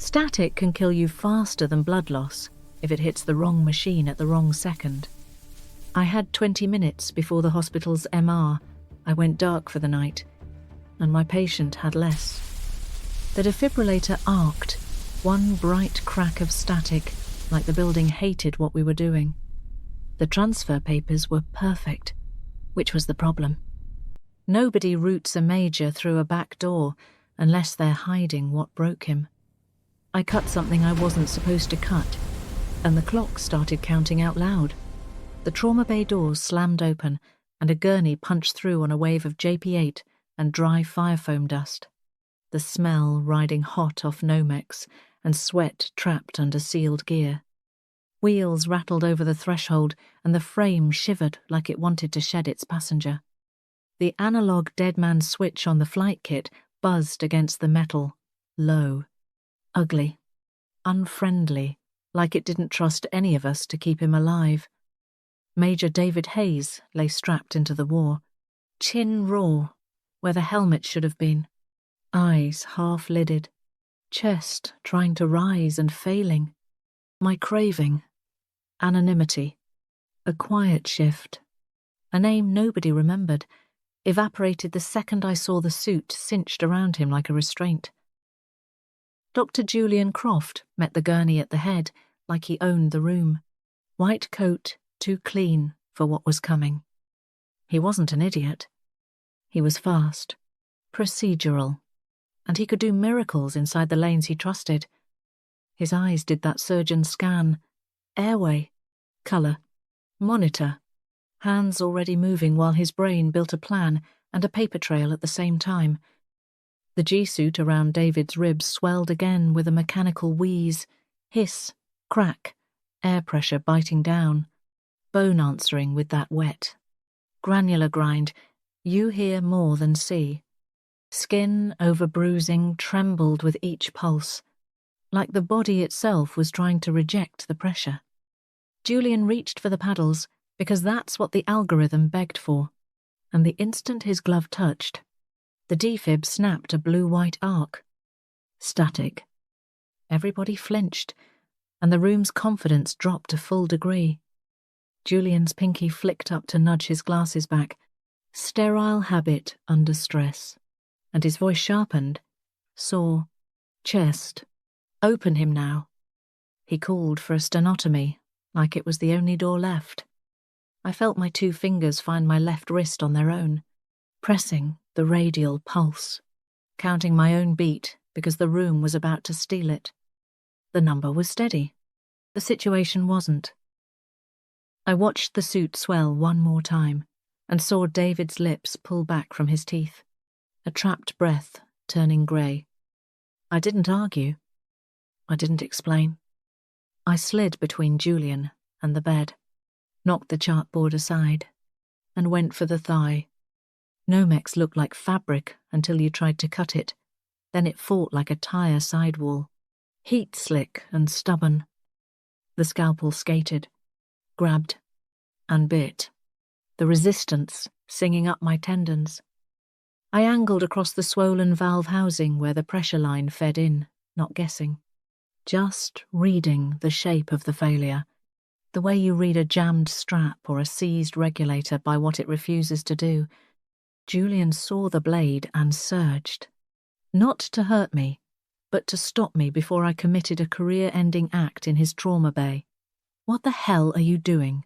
Static can kill you faster than blood loss if it hits the wrong machine at the wrong second. I had 20 minutes before the hospital's MR. I went dark for the night, and my patient had less. The defibrillator arced, one bright crack of static, like the building hated what we were doing. The transfer papers were perfect, which was the problem. Nobody routes a major through a back door unless they're hiding what broke him. I cut something I wasn't supposed to cut, and the clock started counting out loud. The trauma bay doors slammed open, and a gurney punched through on a wave of JP8 and dry fire foam dust. The smell riding hot off Nomex and sweat trapped under sealed gear. Wheels rattled over the threshold, and the frame shivered like it wanted to shed its passenger. The analog dead man switch on the flight kit buzzed against the metal, low, ugly, unfriendly, like it didn't trust any of us to keep him alive. Major David Hayes lay strapped into the war, chin raw, where the helmet should have been, eyes half-lidded, chest trying to rise and failing. My craving, anonymity, a quiet shift, a name nobody remembered, evaporated the second I saw the suit cinched around him like a restraint. Dr. Julian Croft met the gurney at the head like he owned the room. White coat, too clean for what was coming. He wasn't an idiot. He was fast, procedural, and he could do miracles inside the lanes he trusted. His eyes did that surgeon scan, airway, colour, monitor, hands already moving while his brain built a plan and a paper trail at the same time. The G-suit around David's ribs swelled again with a mechanical wheeze, hiss, crack, air pressure biting down, bone answering with that wet. Granular grind, you hear more than see. Skin, over bruising, trembled with each pulse, like the body itself was trying to reject the pressure. Julian reached for the paddles, because that's what the algorithm begged for, and the instant his glove touched, the defib snapped a blue-white arc. Static. Everybody flinched, and the room's confidence dropped a full degree. Julian's pinky flicked up to nudge his glasses back. Sterile habit under stress. And his voice sharpened. Sore. Chest. Open him now. He called for a stenotomy, like it was the only door left. I felt my 2 fingers find my left wrist on their own, pressing the radial pulse, counting my own beat because the room was about to steal it. The number was steady. The situation wasn't. I watched the suit swell one more time and saw David's lips pull back from his teeth, a trapped breath turning grey. I didn't argue. I didn't explain. I slid between Julian and the bed, knocked the chartboard aside, and went for the thigh. Nomex looked like fabric until you tried to cut it. Then it fought like a tire sidewall, heat slick and stubborn. The scalpel skated, grabbed, and bit, the resistance singing up my tendons. I angled across the swollen valve housing where the pressure line fed in, not guessing. Just reading the shape of the failure, the way you read a jammed strap or a seized regulator by what it refuses to do. Julian saw the blade and surged. Not to hurt me, but to stop me before I committed a career-ending act in his trauma bay. What the hell are you doing?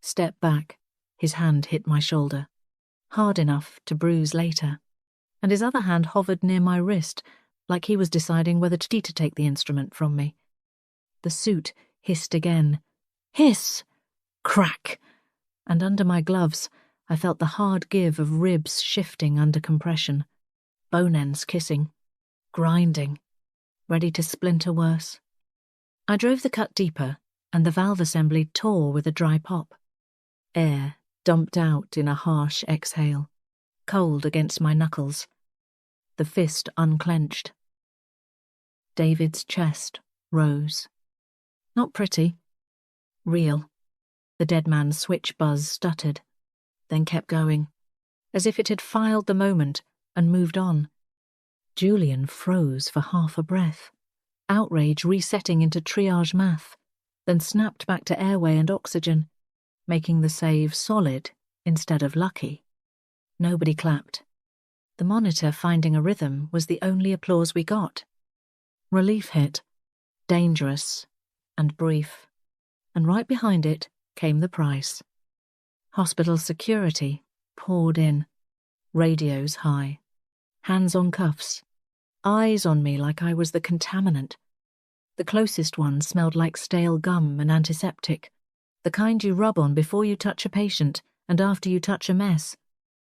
Step back. His hand hit my shoulder, hard enough to bruise later, and his other hand hovered near my wrist, like he was deciding whether to take the instrument from me. The suit hissed again. Hiss! Crack! And under my gloves, I felt the hard give of ribs shifting under compression, bone ends kissing, grinding, ready to splinter worse. I drove the cut deeper, and the valve assembly tore with a dry pop. Air dumped out in a harsh exhale, cold against my knuckles. The fist unclenched. David's chest rose. Not pretty. Real. The dead man's switch buzz stuttered, then kept going, as if it had filed the moment and moved on. Julian froze for half a breath. outrage resetting into triage math, then snapped back to airway and oxygen, making the save solid instead of lucky. Nobody clapped. The monitor finding a rhythm was the only applause we got. Relief hit, dangerous and brief, and right behind it came the price. Hospital security poured in, radios high, hands on cuffs, eyes on me like I was the contaminant. The closest one smelled like stale gum and antiseptic, the kind you rub on before you touch a patient and after you touch a mess.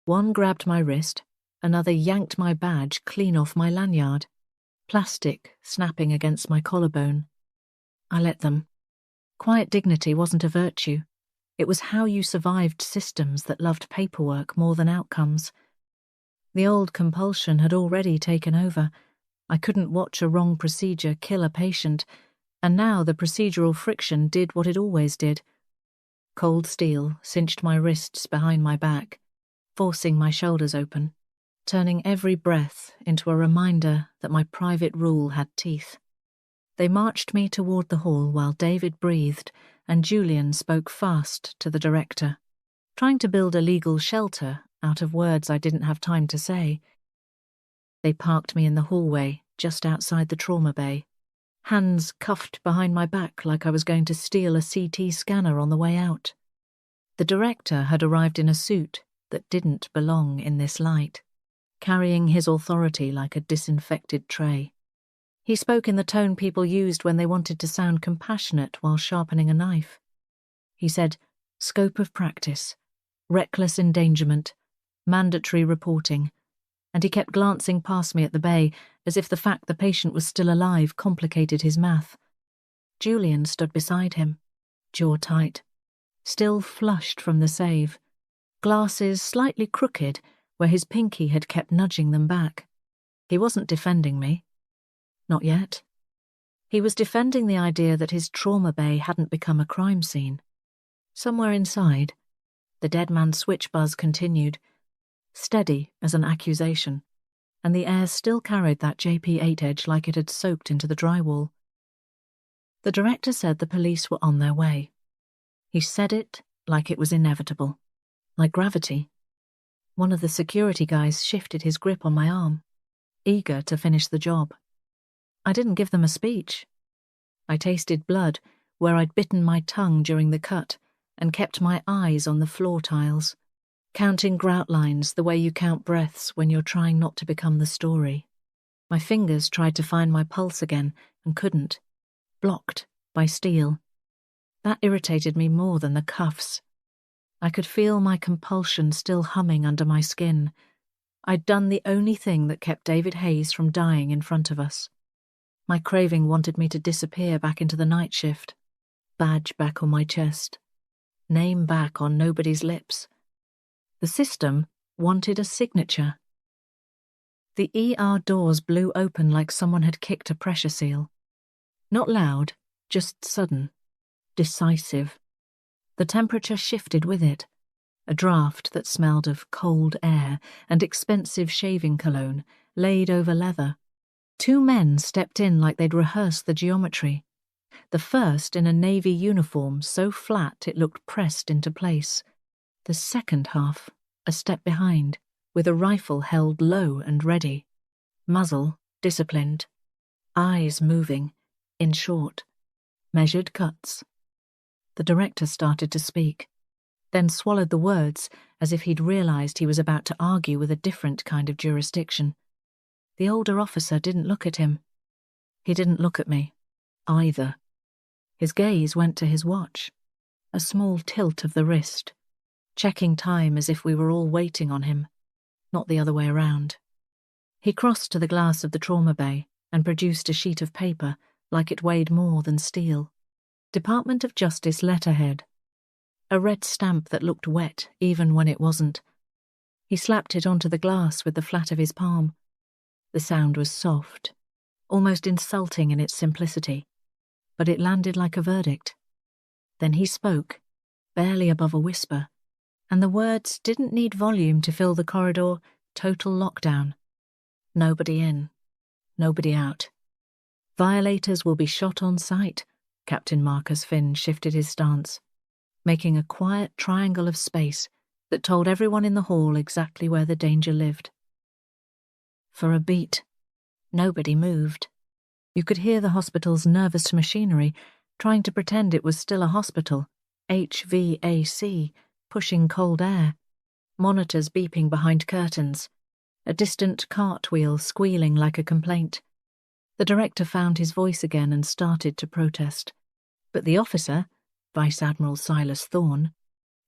One grabbed my wrist, another yanked my badge clean off my lanyard, plastic snapping against my collarbone. I let them. Quiet dignity wasn't a virtue. It was how you survived systems that loved paperwork more than outcomes. The old compulsion had already taken over. I couldn't watch a wrong procedure kill a patient, and now the procedural friction did what it always did. Cold steel cinched my wrists behind my back, forcing my shoulders open, turning every breath into a reminder that my private rule had teeth. They marched me toward the hall while David breathed and Julian spoke fast to the director, trying to build a legal shelter out of words I didn't have time to say. They parked me in the hallway just outside the trauma bay, hands cuffed behind my back like I was going to steal a CT scanner on the way out. The director had arrived in a suit that didn't belong in this light, carrying his authority like a disinfected tray. He spoke in the tone people used when they wanted to sound compassionate while sharpening a knife. He said, scope of practice, reckless endangerment, mandatory reporting, and he kept glancing past me at the bay as if the fact the patient was still alive complicated his math. Julian stood beside him, jaw tight, still flushed from the save, glasses slightly crooked where his pinky had kept nudging them back. He wasn't defending me. Not yet. He was defending the idea that his trauma bay hadn't become a crime scene. Somewhere inside, the dead man's switch buzz continued, steady as an accusation, and the air still carried that JP8 edge like it had soaked into the drywall. The director said the police were on their way. He said it like it was inevitable, like gravity. One of the security guys shifted his grip on my arm, eager to finish the job. I didn't give them a speech. I tasted blood where I'd bitten my tongue during the cut and kept my eyes on the floor tiles, counting grout lines the way you count breaths when you're trying not to become the story. My fingers tried to find my pulse again and couldn't, blocked by steel. That irritated me more than the cuffs. I could feel my compulsion still humming under my skin. I'd done the only thing that kept David Hayes from dying in front of us. My craving wanted me to disappear back into the night shift, badge back on my chest, name back on nobody's lips. The system wanted a signature. The ER doors blew open like someone had kicked a pressure seal. Not loud, just sudden, decisive. The temperature shifted with it, a draft that smelled of cold air and expensive shaving cologne laid over leather. 2 men stepped in like they'd rehearsed the geometry. The first in a navy uniform so flat it looked pressed into place. The second half, a step behind, with a rifle held low and ready. Muzzle disciplined. Eyes moving, in short. Measured cuts. The director started to speak, then swallowed the words as if he'd realized he was about to argue with a different kind of jurisdiction. The older officer didn't look at him. He didn't look at me, either. His gaze went to his watch, a small tilt of the wrist, checking time as if we were all waiting on him, not the other way around. He crossed to the glass of the trauma bay and produced a sheet of paper like it weighed more than steel. Department of Justice letterhead. A red stamp that looked wet even when it wasn't. He slapped it onto the glass with the flat of his palm. The sound was soft, almost insulting in its simplicity, but it landed like a verdict. Then he spoke, barely above a whisper, and the words didn't need volume to fill the corridor. Total lockdown. Nobody in, nobody out. Violators will be shot on sight. Captain Marcus Finn shifted his stance, making a quiet triangle of space that told everyone in the hall exactly where the danger lived. For a beat, nobody moved. You could hear the hospital's nervous machinery trying to pretend it was still a hospital, HVAC, pushing cold air, monitors beeping behind curtains, a distant cartwheel squealing like a complaint. The director found his voice again and started to protest. But the officer, Vice Admiral Silas Thorne,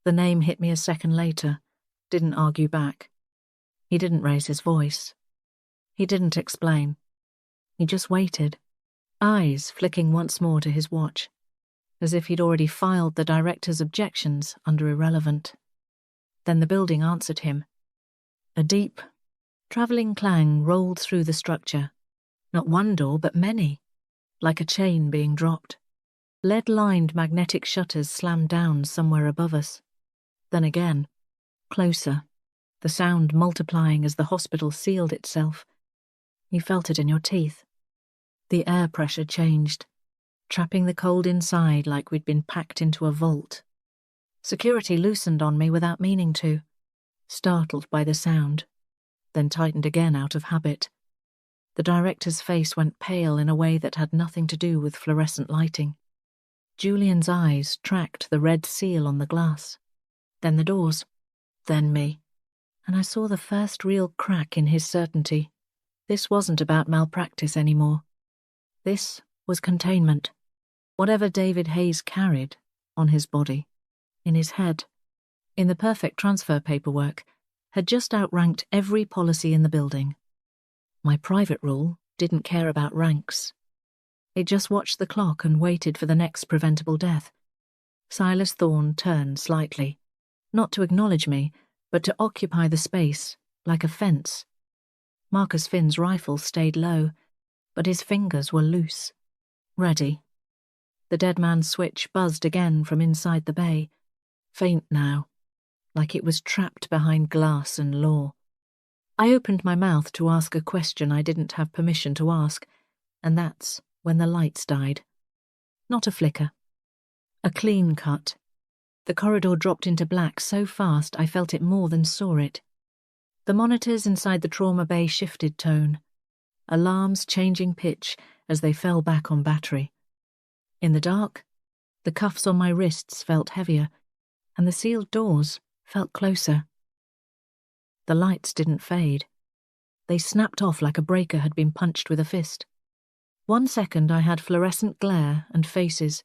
the name hit me a second later, didn't argue back. He didn't raise his voice. He didn't explain. He just waited, eyes flicking once more to his watch, as if he'd already filed the director's objections under irrelevant. Then the building answered him. A deep, travelling clang rolled through the structure. Not one door, but many, like a chain being dropped. Lead-lined magnetic shutters slammed down somewhere above us. Then again, closer, the sound multiplying as the hospital sealed itself. You felt it in your teeth. The air pressure changed, trapping the cold inside like we'd been packed into a vault. Security loosened on me without meaning to, startled by the sound, then tightened again out of habit. The director's face went pale in a way that had nothing to do with fluorescent lighting. Julian's eyes tracked the red seal on the glass, then the doors, then me, and I saw the first real crack in his certainty. This wasn't about malpractice anymore. This was containment. Whatever David Hayes carried on his body, in his head, in the perfect transfer paperwork, had just outranked every policy in the building. My private rule didn't care about ranks. It just watched the clock and waited for the next preventable death. Silas Thorne turned slightly, not to acknowledge me, but to occupy the space, like a fence. Marcus Finn's rifle stayed low, but his fingers were loose, ready. The dead man's switch buzzed again from inside the bay, faint now, like it was trapped behind glass and law. I opened my mouth to ask a question I didn't have permission to ask, and that's when the lights died. Not a flicker. A clean cut. The corridor dropped into black so fast I felt it more than saw it. The monitors inside the trauma bay shifted tone, alarms changing pitch as they fell back on battery. In the dark, the cuffs on my wrists felt heavier, and the sealed doors felt closer. The lights didn't fade. They snapped off like a breaker had been punched with a fist. 1 second I had fluorescent glare and faces.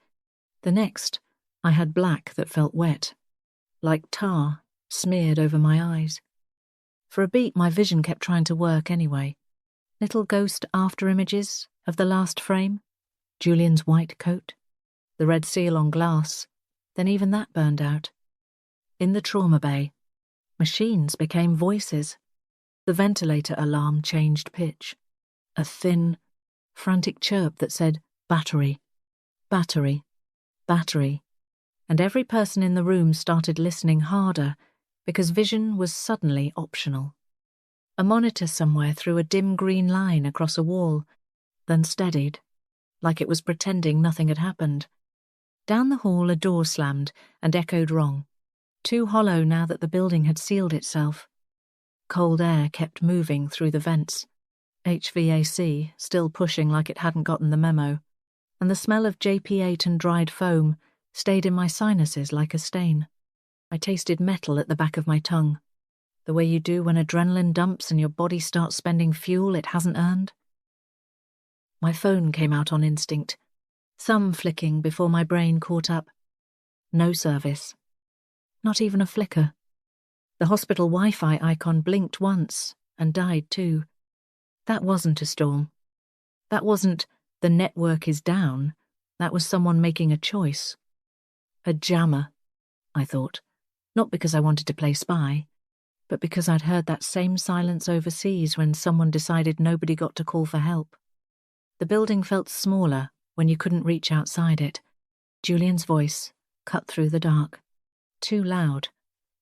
The next, I had black that felt wet, like tar smeared over my eyes. For a beat my vision kept trying to work anyway. Little ghost after-images of the last frame, Julian's white coat, the red seal on glass, then even that burned out. In the trauma bay, machines became voices. The ventilator alarm changed pitch. A thin, frantic chirp that said, battery, battery, battery. And every person in the room started listening harder because vision was suddenly optional. A monitor somewhere threw a dim green line across a wall, then steadied, like it was pretending nothing had happened. Down the hall a door slammed and echoed wrong, too hollow now that the building had sealed itself. Cold air kept moving through the vents, HVAC still pushing like it hadn't gotten the memo, and the smell of JP8 and dried foam stayed in my sinuses like a stain. I tasted metal at the back of my tongue, the way you do when adrenaline dumps and your body starts spending fuel it hasn't earned. My phone came out on instinct, thumb flicking before my brain caught up. No service. Not even a flicker. The hospital Wi-Fi icon blinked once and died too. That wasn't a storm. That wasn't the network is down. That was someone making a choice. A jammer, I thought, not because I wanted to play spy, but because I'd heard that same silence overseas when someone decided nobody got to call for help. The building felt smaller when you couldn't reach outside it. Julian's voice cut through the dark. Too loud,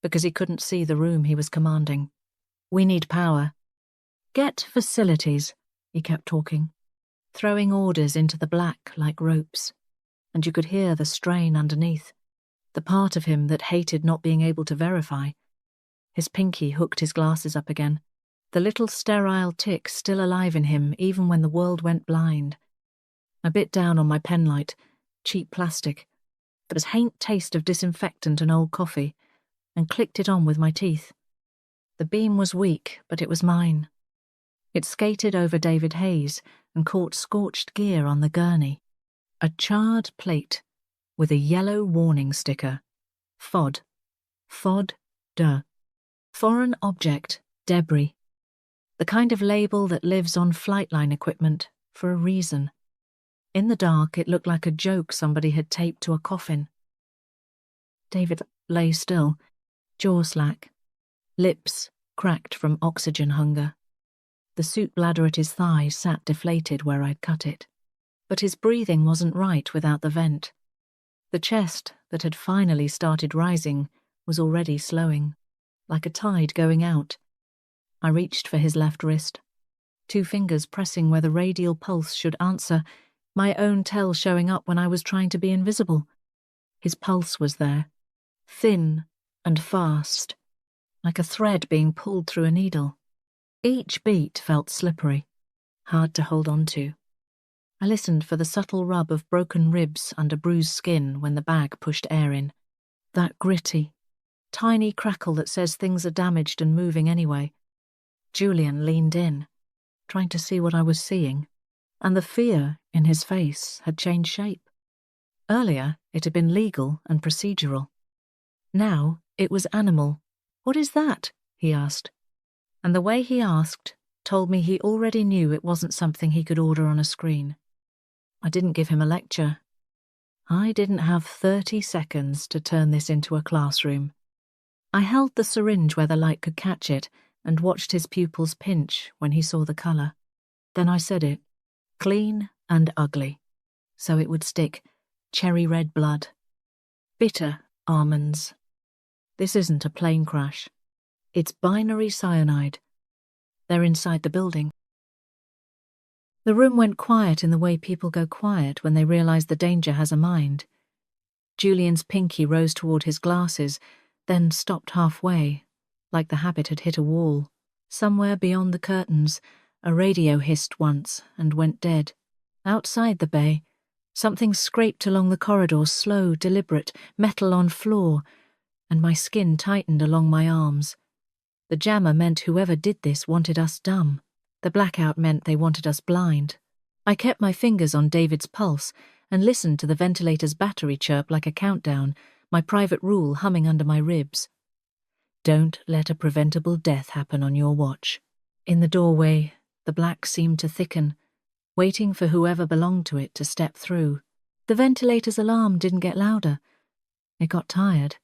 because he couldn't see the room he was commanding. We need power. Get facilities, he kept talking. throwing orders into the black like ropes, and you could hear the strain underneath, the part of him that hated not being able to verify. His pinky hooked his glasses up again, the little sterile tick still alive in him even when the world went blind. I bit down on my penlight, cheap plastic. There was faint taste of disinfectant and old coffee, and clicked it on with my teeth. The beam was weak, but it was mine. It skated over David Hayes and caught scorched gear on the gurney. A charred plate with a yellow warning sticker. FOD. FOD-DE. Foreign object, debris. The kind of label that lives on flightline equipment for a reason. In the dark, it looked like a joke somebody had taped to a coffin. David lay still, jaw slack, lips cracked from oxygen hunger. The suit bladder at his thigh sat deflated where I'd cut it. But his breathing wasn't right without the vent. The chest that had finally started rising was already slowing, like a tide going out. I reached for his left wrist, 2 fingers pressing where the radial pulse should answer, my own tell showing up when I was trying to be invisible. His pulse was there, thin and fast, like a thread being pulled through a needle. Each beat felt slippery, hard to hold on to. I listened for the subtle rub of broken ribs under bruised skin when the bag pushed air in. That gritty, tiny crackle that says things are damaged and moving anyway. Julian leaned in, trying to see what I was seeing, and the fear in his face had changed shape. Earlier, it had been legal and procedural. Now, it was animal. "What is that?" he asked. And the way he asked told me he already knew it wasn't something he could order on a screen. I didn't give him a lecture. I didn't have 30 seconds to turn this into a classroom. I held the syringe where the light could catch it and watched his pupils pinch when he saw the colour. Then I said it, clean and ugly, so it would stick. Cherry red blood. Bitter almonds. This isn't a plane crash. It's binary cyanide. They're inside the building. The room went quiet in the way people go quiet when they realise the danger has a mind. Julian's pinky rose toward his glasses, then stopped halfway, like the habit had hit a wall. Somewhere beyond the curtains, a radio hissed once and went dead. Outside the bay, something scraped along the corridor, slow, deliberate, metal on floor, and my skin tightened along my arms. The jammer meant whoever did this wanted us dumb. The blackout meant they wanted us blind. I kept my fingers on David's pulse and listened to the ventilator's battery chirp like a countdown, my private rule humming under my ribs. Don't let a preventable death happen on your watch. In the doorway, the black seemed to thicken, waiting for whoever belonged to it to step through. The ventilator's alarm didn't get louder. It got tired.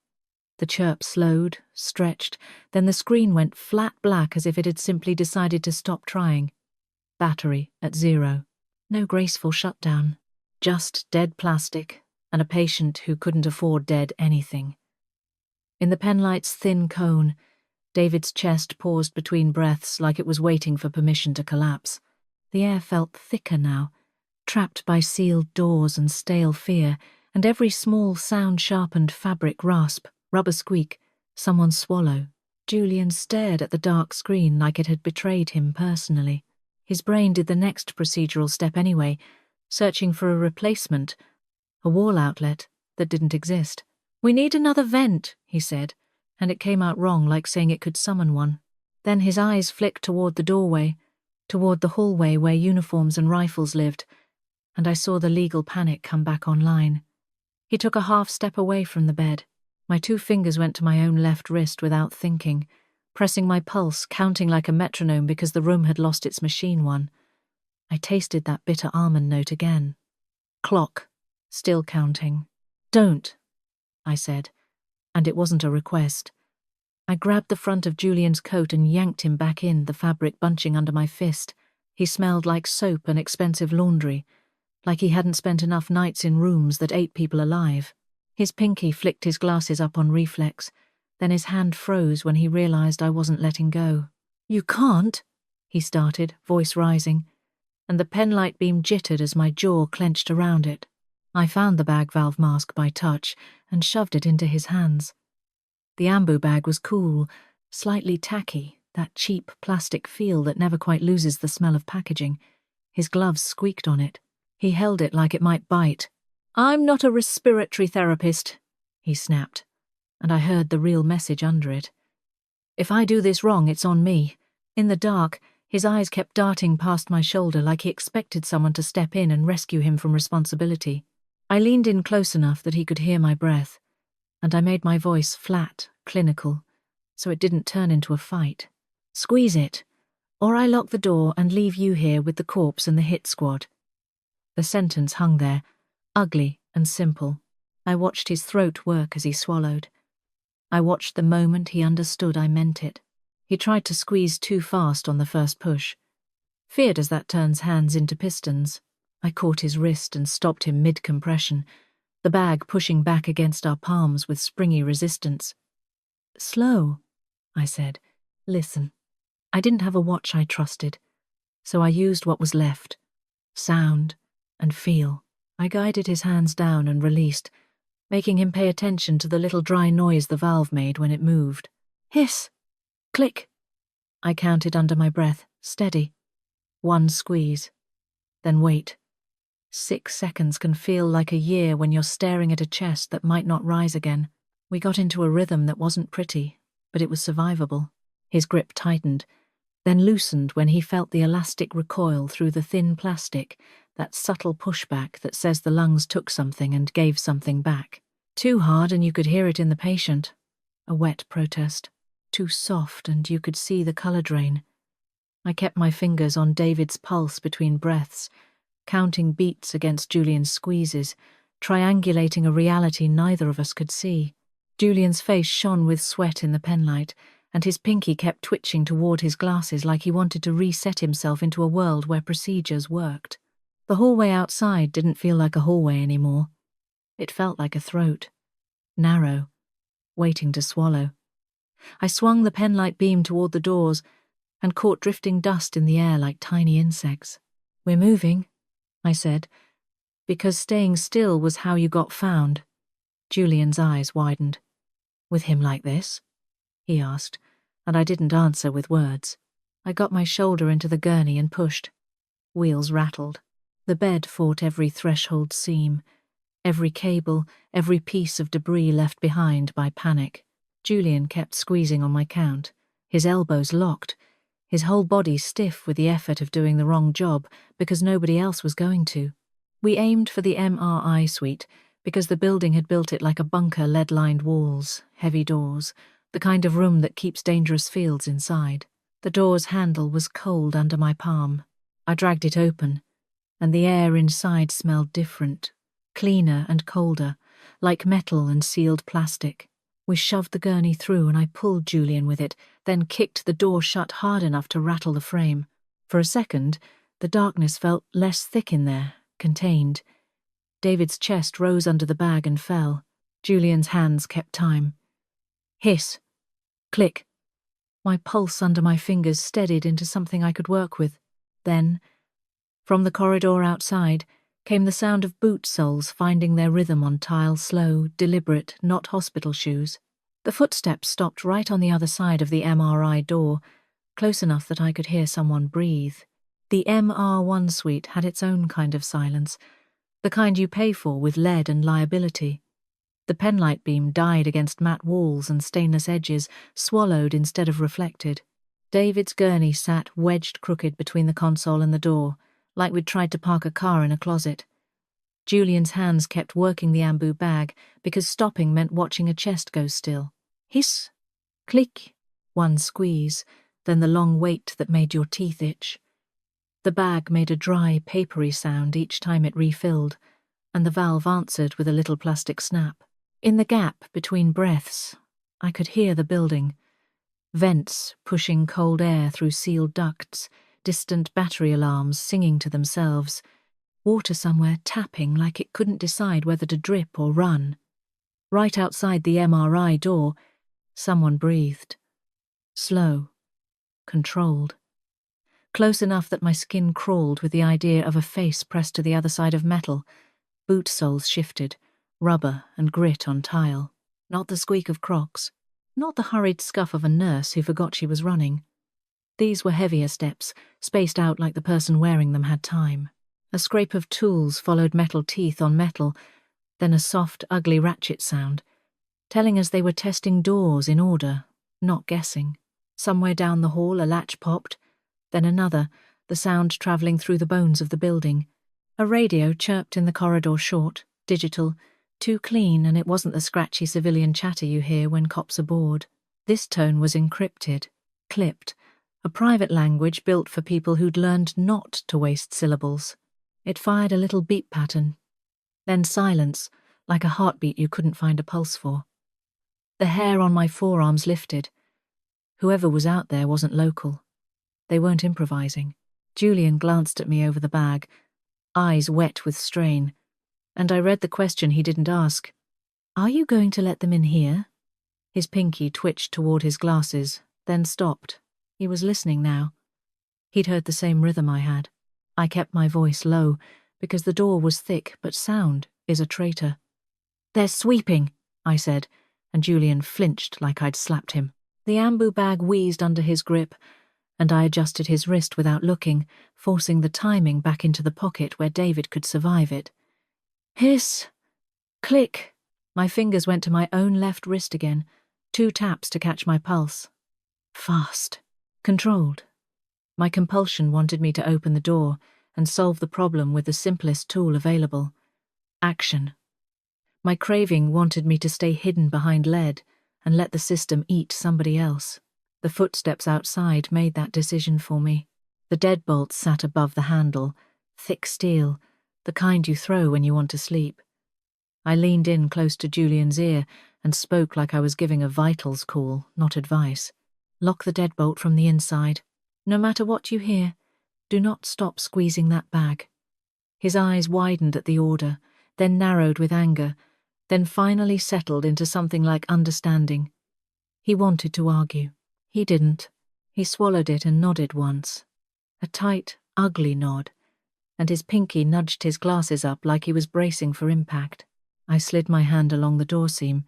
The chirp slowed, stretched, then the screen went flat black as if it had simply decided to stop trying. Battery at 0. No graceful shutdown. Just dead plastic and a patient who couldn't afford dead anything. In the penlight's thin cone, David's chest paused between breaths like it was waiting for permission to collapse. The air felt thicker now, trapped by sealed doors and stale fear, and every small sound-sharpened fabric rasp, rubber squeak, someone swallow. Julian stared at the dark screen like it had betrayed him personally. His brain did the next procedural step anyway, searching for a replacement, a wall outlet that didn't exist. "We need another vent," he said, and it came out wrong, like saying it could summon one. Then his eyes flicked toward the doorway, toward the hallway where uniforms and rifles lived, and I saw the legal panic come back online. He took a half step away from the bed. My 2 fingers went to my own left wrist without thinking, pressing my pulse, counting like a metronome because the room had lost its machine one. I tasted that bitter almond note again. Clock, still counting. "Don't," I said, and it wasn't a request. I grabbed the front of Julian's coat and yanked him back in, the fabric bunching under my fist. He smelled like soap and expensive laundry, like he hadn't spent enough nights in rooms that ate people alive. His pinky flicked his glasses up on reflex, then his hand froze when he realized I wasn't letting go. "You can't," he started, voice rising. and the penlight beam jittered as my jaw clenched around it. I found the bag valve mask by touch and shoved it into his hands. The ambu bag was cool, slightly tacky, that cheap plastic feel that never quite loses the smell of packaging. His gloves squeaked on it. He held it like it might bite. "I'm not a respiratory therapist," he snapped, and I heard the real message under it. "If I do this wrong, it's on me." In the dark, his eyes kept darting past my shoulder like he expected someone to step in and rescue him from responsibility. I leaned in close enough that he could hear my breath, and I made my voice flat, clinical, so it didn't turn into a fight. "Squeeze it, or I lock the door and leave you here with the corpse and the hit squad." The sentence hung there, ugly and simple. I watched his throat work as he swallowed. I watched the moment he understood I meant it. He tried to squeeze too fast on the first push. Feared as that turns hands into pistons, I caught his wrist and stopped him mid-compression, the bag pushing back against our palms with springy resistance. "Slow," I said. "Listen." I didn't have a watch I trusted, so I used what was left. Sound and feel. I guided his hands down and released, making him pay attention to the little dry noise the valve made when it moved. Hiss! Click! I counted under my breath, steady. 1 squeeze. Then wait. 6 seconds can feel like a year when you're staring at a chest that might not rise again. We got into a rhythm that wasn't pretty, but it was survivable. His grip tightened, then loosened when he felt the elastic recoil through the thin plastic, that subtle pushback that says the lungs took something and gave something back. Too hard and you could hear it in the patient. A wet protest. Too soft and you could see the colour drain. I kept my fingers on David's pulse between breaths, counting beats against Julian's squeezes, triangulating a reality neither of us could see. Julian's face shone with sweat in the penlight, and his pinky kept twitching toward his glasses like he wanted to reset himself into a world where procedures worked. The hallway outside didn't feel like a hallway anymore. It felt like a throat. Narrow, waiting to swallow. I swung the penlight beam toward the doors and caught drifting dust in the air like tiny insects. "We're moving," I said, because staying still was how you got found. Julian's eyes widened. "With him like this?" he asked, and I didn't answer with words. I got my shoulder into the gurney and pushed. Wheels rattled. The bed fought every threshold seam, every cable, every piece of debris left behind by panic. Julian kept squeezing on my count, his elbows locked, his whole body stiff with the effort of doing the wrong job because nobody else was going to. We aimed for the MRI suite because the building had built it like a bunker, lead-lined walls, heavy doors, the kind of room that keeps dangerous fields inside. The door's handle was cold under my palm. I dragged it open, and the air inside smelled different, cleaner and colder, like metal and sealed plastic. We shoved the gurney through and I pulled Julian with it, then kicked the door shut hard enough to rattle the frame. For a second, the darkness felt less thick in there, contained. David's chest rose under the bag and fell. Julian's hands kept time. Hiss. Click. My pulse under my fingers steadied into something I could work with. Then, from the corridor outside, came the sound of boot soles finding their rhythm on tile, slow, deliberate, not hospital shoes. The footsteps stopped right on the other side of the MRI door, close enough that I could hear someone breathe. The MR1 suite had its own kind of silence, the kind you pay for with lead and liability. The penlight beam died against matte walls and stainless edges, swallowed instead of reflected. David's gurney sat wedged crooked between the console and the door, like we'd tried to park a car in a closet. Julian's hands kept working the ambu bag because stopping meant watching a chest go still. Hiss, click, 1 squeeze, then the long wait that made your teeth itch. The bag made a dry, papery sound each time it refilled, and the valve answered with a little plastic snap. In the gap between breaths, I could hear the building. Vents pushing cold air through sealed ducts, distant battery alarms singing to themselves, water somewhere tapping like it couldn't decide whether to drip or run. Right outside the MRI door, someone breathed. Slow, controlled. close enough that my skin crawled with the idea of a face pressed to the other side of metal. Boot soles shifted, rubber and grit on tile. Not the squeak of Crocs, not the hurried scuff of a nurse who forgot she was running. These were heavier steps, spaced out like the person wearing them had time. A scrape of tools followed metal teeth on metal, then a soft, ugly ratchet sound, telling us they were testing doors in order, not guessing. Somewhere down the hall a latch popped, then another, the sound travelling through the bones of the building. A radio chirped in the corridor short, digital, too clean, and it wasn't the scratchy civilian chatter you hear when cops are bored. This tone was encrypted, clipped, a private language built for people who'd learned not to waste syllables. It fired a little beep pattern, then silence, like a heartbeat you couldn't find a pulse for. The hair on my forearms lifted. Whoever was out there wasn't local. They weren't improvising. Julian glanced at me over the bag, eyes wet with strain, and I read the question he didn't ask. "Are you going to let them in here?" His pinky twitched toward his glasses, then stopped. He was listening now. He'd heard the same rhythm I had. I kept my voice low, because the door was thick, but sound is a traitor. "They're sweeping," I said, and Julian flinched like I'd slapped him. The ambu bag wheezed under his grip, and I adjusted his wrist without looking, forcing the timing back into the pocket where David could survive it. Hiss! Click! My fingers went to my own left wrist again, 2 taps to catch my pulse. Fast. Controlled. My compulsion wanted me to open the door and solve the problem with the simplest tool available. Action. My craving wanted me to stay hidden behind lead and let the system eat somebody else. The footsteps outside made that decision for me. The deadbolt sat above the handle, thick steel, the kind you throw when you want to sleep. I leaned in close to Julian's ear and spoke like I was giving a vitals call, not advice. Lock the deadbolt from the inside. No matter what you hear, do not stop squeezing that bag. His eyes widened at the order, then narrowed with anger, then finally settled into something like understanding. He wanted to argue. He didn't. He swallowed it and nodded once. A tight, ugly nod, and his pinky nudged his glasses up like he was bracing for impact. I slid my hand along the door seam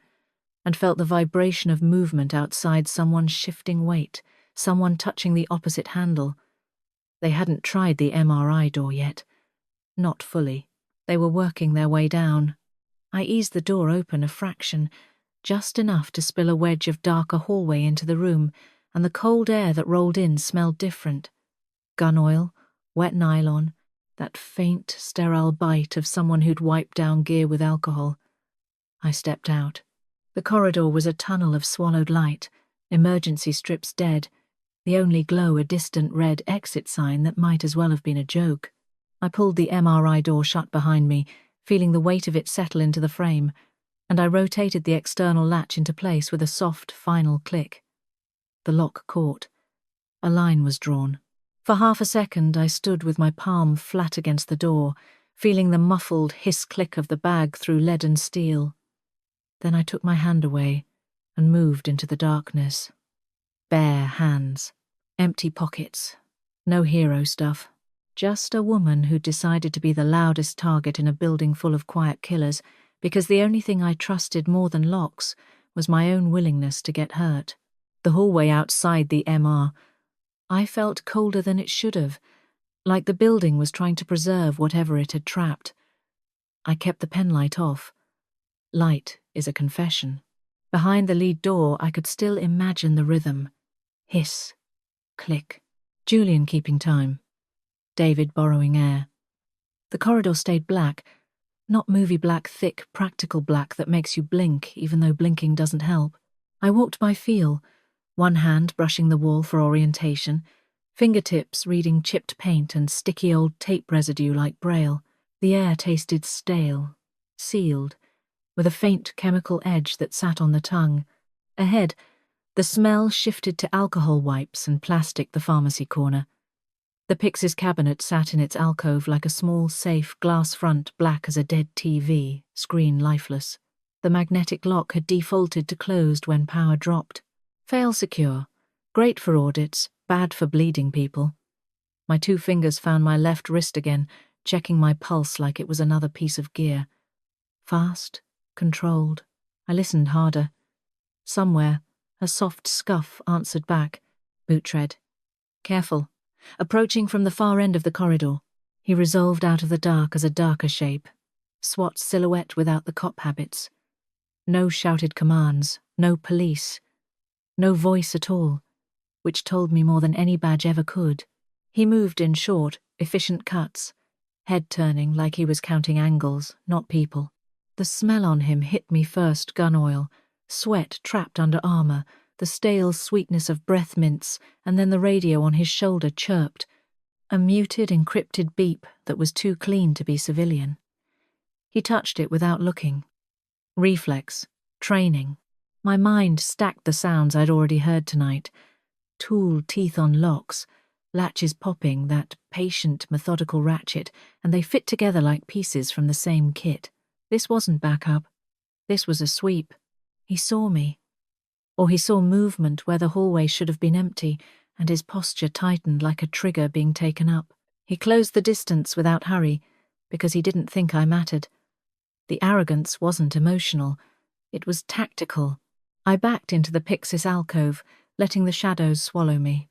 and felt the vibration of movement outside, someone's shifting weight, someone touching the opposite handle. They hadn't tried the MRI door yet. Not fully. They were working their way down. I eased the door open a fraction, just enough to spill a wedge of darker hallway into the room, and the cold air that rolled in smelled different. Gun oil, wet nylon, that faint, sterile bite of someone who'd wiped down gear with alcohol. I stepped out. The corridor was a tunnel of swallowed light, emergency strips dead, the only glow a distant red exit sign that might as well have been a joke. I pulled the MRI door shut behind me, feeling the weight of it settle into the frame, and I rotated the external latch into place with a soft, final click. The lock caught. A line was drawn. For half a second I stood with my palm flat against the door, feeling the muffled hiss-click of the bag through lead and steel. Then I took my hand away and moved into the darkness. Bare hands. Empty pockets. No hero stuff. Just a woman who decided to be the loudest target in a building full of quiet killers because the only thing I trusted more than locks was my own willingness to get hurt. The hallway outside the MR, I felt colder than it should have, like the building was trying to preserve whatever it had trapped. I kept the penlight off. Light is a confession. Behind the lead door, I could still imagine the rhythm. Hiss. Click. Julian keeping time. David borrowing air. The corridor stayed black, not movie black, thick, practical black that makes you blink even though blinking doesn't help. I walked by feel, one hand brushing the wall for orientation, fingertips reading chipped paint and sticky old tape residue like braille. The air tasted stale, sealed, with a faint chemical edge that sat on the tongue. Ahead, the smell shifted to alcohol wipes and plastic the pharmacy corner. The Pix's cabinet sat in its alcove like a small, safe glass front black as a dead TV, screen lifeless. The magnetic lock had defaulted to closed when power dropped. Fail secure. Great for audits, bad for bleeding people. My 2 fingers found my left wrist again, checking my pulse like it was another piece of gear. Fast, controlled. I listened harder. Somewhere, a soft scuff answered back. Boot tread. Careful. Approaching from the far end of the corridor. He resolved out of the dark as a darker shape. SWAT silhouette without the cop habits. No shouted commands, no police. No voice at all, which told me more than any badge ever could. He moved in short, efficient cuts, head turning like he was counting angles, not people. The smell on him hit me first, gun oil, sweat trapped under armor, the stale sweetness of breath mints, and then the radio on his shoulder chirped, a muted, encrypted beep that was too clean to be civilian. He touched it without looking. Reflex, training. My mind stacked the sounds I'd already heard tonight. Tool teeth on locks, latches popping, that patient, methodical ratchet, and they fit together like pieces from the same kit. This wasn't backup. This was a sweep. He saw me. Or he saw movement where the hallway should have been empty, and his posture tightened like a trigger being taken up. He closed the distance without hurry, because he didn't think I mattered. The arrogance wasn't emotional. It was tactical. I backed into the Pyxis alcove, letting the shadows swallow me.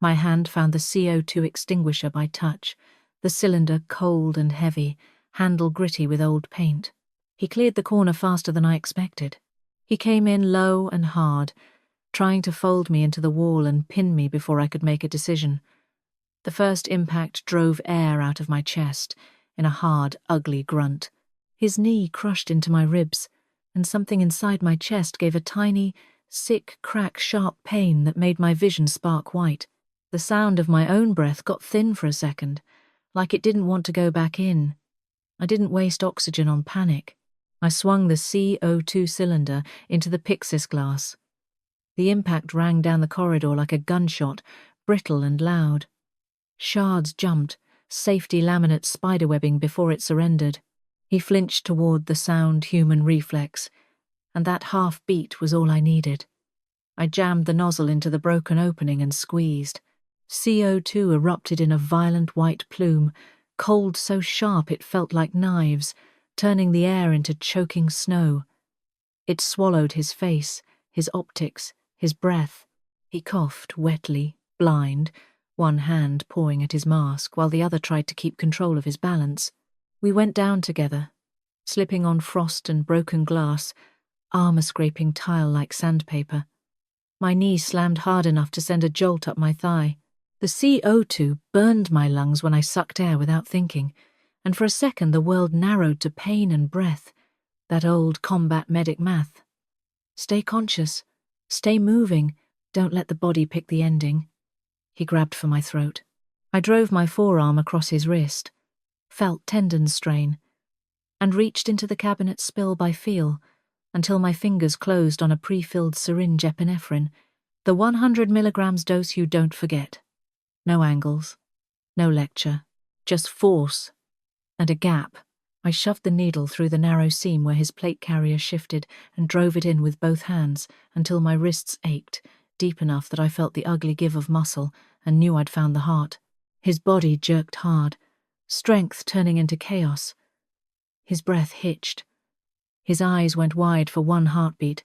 My hand found the CO2 extinguisher by touch, the cylinder cold and heavy, handle gritty with old paint. He cleared the corner faster than I expected. He came in low and hard, trying to fold me into the wall and pin me before I could make a decision. The first impact drove air out of my chest in a hard, ugly grunt. His knee crushed into my ribs, and something inside my chest gave a tiny, sick, sharp pain that made my vision spark white. The sound of my own breath got thin for a second, like it didn't want to go back in. I didn't waste oxygen on panic. I swung the CO2 cylinder into the Pyxis glass. The impact rang down the corridor like a gunshot, brittle and loud. Shards jumped, safety laminate spiderwebbing before it surrendered. He flinched toward the sound human reflex, and that half beat was all I needed. I jammed the nozzle into the broken opening and squeezed. CO2 erupted in a violent white plume, cold so sharp it felt like knives, turning the air into choking snow. It swallowed his face, his optics, his breath. He coughed wetly, blind, one hand pawing at his mask while the other tried to keep control of his balance. We went down together, slipping on frost and broken glass, armor-scraping tile like sandpaper. My knee slammed hard enough to send a jolt up my thigh. The CO2 burned my lungs when I sucked air without thinking, and for a second the world narrowed to pain and breath, that old combat medic math. Stay conscious, stay moving, don't let the body pick the ending. He grabbed for my throat. I drove my forearm across his wrist, felt tendons strain, and reached into the cabinet spill by feel until my fingers closed on a pre-filled syringe epinephrine, the 100 milligrams dose you don't forget. No angles, no lecture, just force and a gap. I shoved the needle through the narrow seam where his plate carrier shifted and drove it in with both hands until my wrists ached, deep enough that I felt the ugly give of muscle and knew I'd found the heart. His body jerked hard, strength turning into chaos. His breath hitched. His eyes went wide for one heartbeat,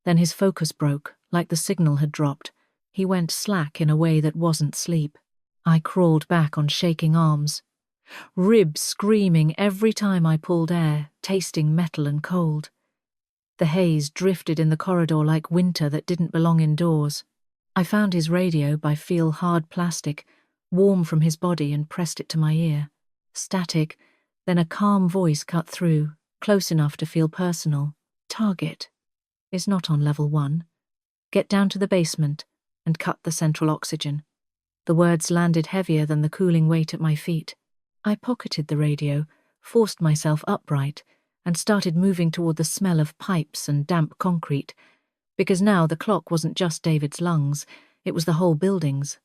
then his focus broke, like the signal had dropped. He went slack in a way that wasn't sleep. I crawled back on shaking arms, ribs screaming every time I pulled air, tasting metal and cold. The haze drifted in the corridor like winter that didn't belong indoors. I found his radio by feel hard plastic, warm from his body, and pressed it to my ear. Static, then a calm voice cut through, close enough to feel personal. Target is not on level 1. Get down to the basement and cut the central oxygen. The words landed heavier than the cooling weight at my feet. I pocketed the radio, forced myself upright, and started moving toward the smell of pipes and damp concrete, because now the clock wasn't just David's lungs, it was the whole building's.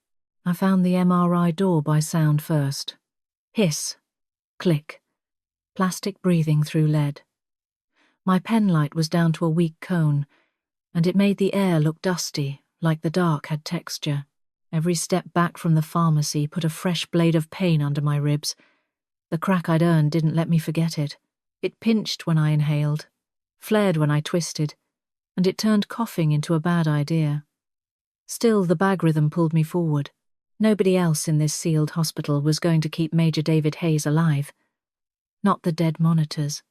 I found the MRI door by sound first. Hiss. Click. Plastic breathing through lead. My pen light was down to a weak cone, and it made the air look dusty, like the dark had texture. Every step back from the pharmacy put a fresh blade of pain under my ribs. The crack I'd earned didn't let me forget it. It pinched when I inhaled, flared when I twisted, and it turned coughing into a bad idea. Still, the bag rhythm pulled me forward. Nobody else in this sealed hospital was going to keep Major David Hayes alive. Not the dead monitors.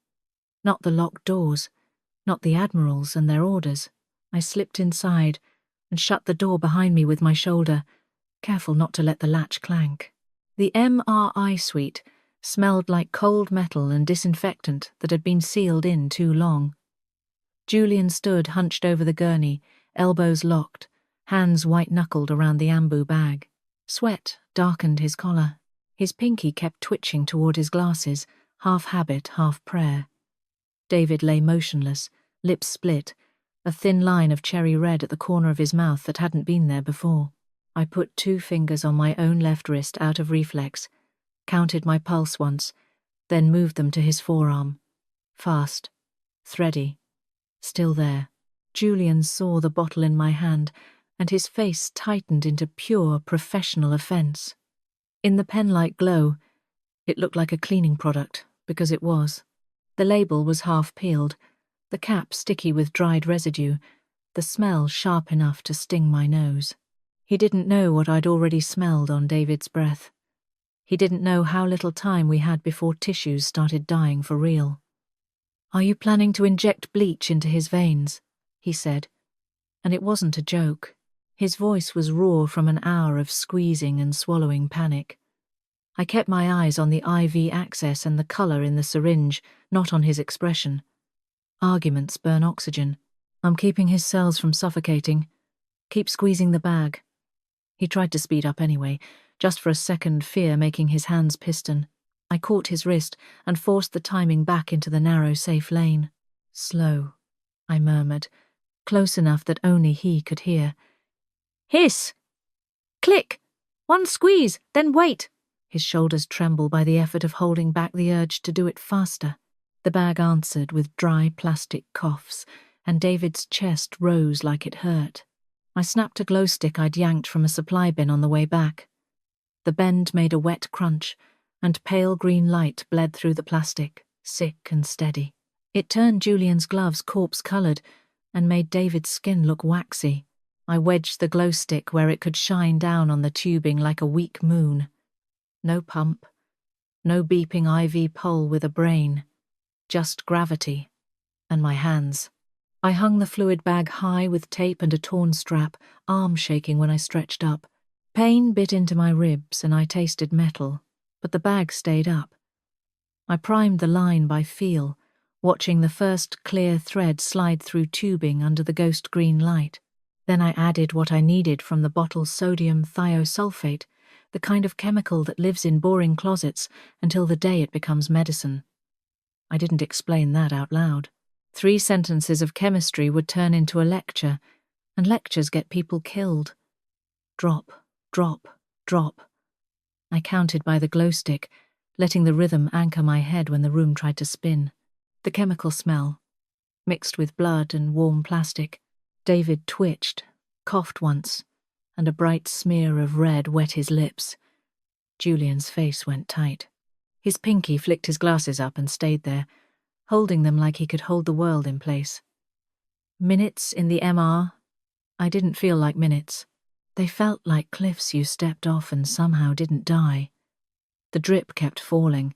Not the locked doors. Not the admirals and their orders. I slipped inside and shut the door behind me with my shoulder, careful not to let the latch clank. The MRI suite smelled like cold metal and disinfectant that had been sealed in too long. Julian stood hunched over the gurney, elbows locked, hands white-knuckled around the ambu bag. Sweat darkened his collar. His pinky kept twitching toward his glasses, half habit, half prayer. David lay motionless, lips split, a thin line of cherry red at the corner of his mouth that hadn't been there before. I put 2 fingers on my own left wrist out of reflex, counted my pulse once, then moved them to his forearm. Fast, thready, still there. Julian saw the bottle in my hand, and his face tightened into pure professional offense. In the pen-like glow, it looked like a cleaning product, because it was. The label was half peeled, the cap sticky with dried residue, the smell sharp enough to sting my nose. He didn't know what I'd already smelled on David's breath. He didn't know how little time we had before tissues started dying for real. "Are you planning to inject bleach into his veins?" he said. And it wasn't a joke. His voice was raw from an hour of squeezing and swallowing panic. I kept my eyes on the IV access and the colour in the syringe, not on his expression. Arguments burn oxygen. I'm keeping his cells from suffocating. Keep squeezing the bag. He tried to speed up anyway, just for a second, fear making his hands piston. I caught his wrist and forced the timing back into the narrow, safe lane. "Slow," I murmured, close enough that only he could hear. "Hiss! Click! 1 squeeze, then wait!" His shoulders tremble by the effort of holding back the urge to do it faster. The bag answered with dry plastic coughs, and David's chest rose like it hurt. I snapped a glow stick I'd yanked from a supply bin on the way back. The bend made a wet crunch, and pale green light bled through the plastic, sick and steady. It turned Julian's gloves corpse-coloured and made David's skin look waxy. I wedged the glow stick where it could shine down on the tubing like a weak moon. No pump, no beeping IV pole with a brain, just gravity and my hands. I hung the fluid bag high with tape and a torn strap, arm shaking when I stretched up. Pain bit into my ribs and I tasted metal, but the bag stayed up. I primed the line by feel, watching the first clear thread slide through tubing under the ghost green light. Then I added what I needed from the bottle's sodium thiosulfate, the kind of chemical that lives in boring closets until the day it becomes medicine. I didn't explain that out loud. 3 sentences of chemistry would turn into a lecture, and lectures get people killed. Drop, drop, drop. I counted by the glow stick, letting the rhythm anchor my head when the room tried to spin. The chemical smell, mixed with blood and warm plastic. David twitched, coughed once, and a bright smear of red wet his lips. Julian's face went tight. His pinky flicked his glasses up and stayed there, holding them like he could hold the world in place. Minutes in the MR? I didn't feel like minutes. They felt like cliffs you stepped off and somehow didn't die. The drip kept falling.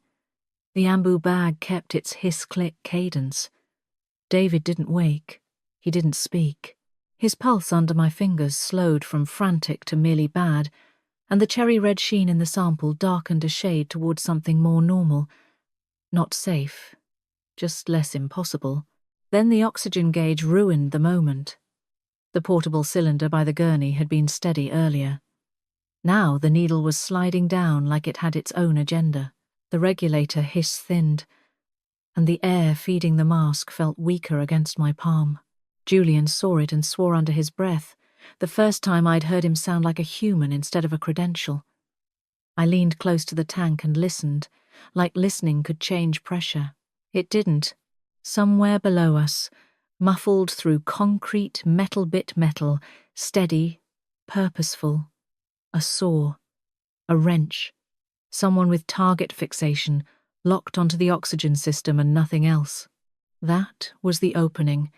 The ambu bag kept its hiss-click cadence. David didn't wake. He didn't speak. His pulse under my fingers slowed from frantic to merely bad, and the cherry-red sheen in the sample darkened a shade towards something more normal. Not safe, just less impossible. Then the oxygen gauge ruined the moment. The portable cylinder by the gurney had been steady earlier. Now the needle was sliding down like it had its own agenda. The regulator hiss-thinned, and the air feeding the mask felt weaker against my palm. Julian saw it and swore under his breath, the first time I'd heard him sound like a human instead of a credential. I leaned close to the tank and listened, like listening could change pressure. It didn't. Somewhere below us, muffled through concrete, metal bit metal, steady, purposeful, A saw. A wrench. Someone with target fixation, locked onto the oxygen system and nothing else. That was the opening,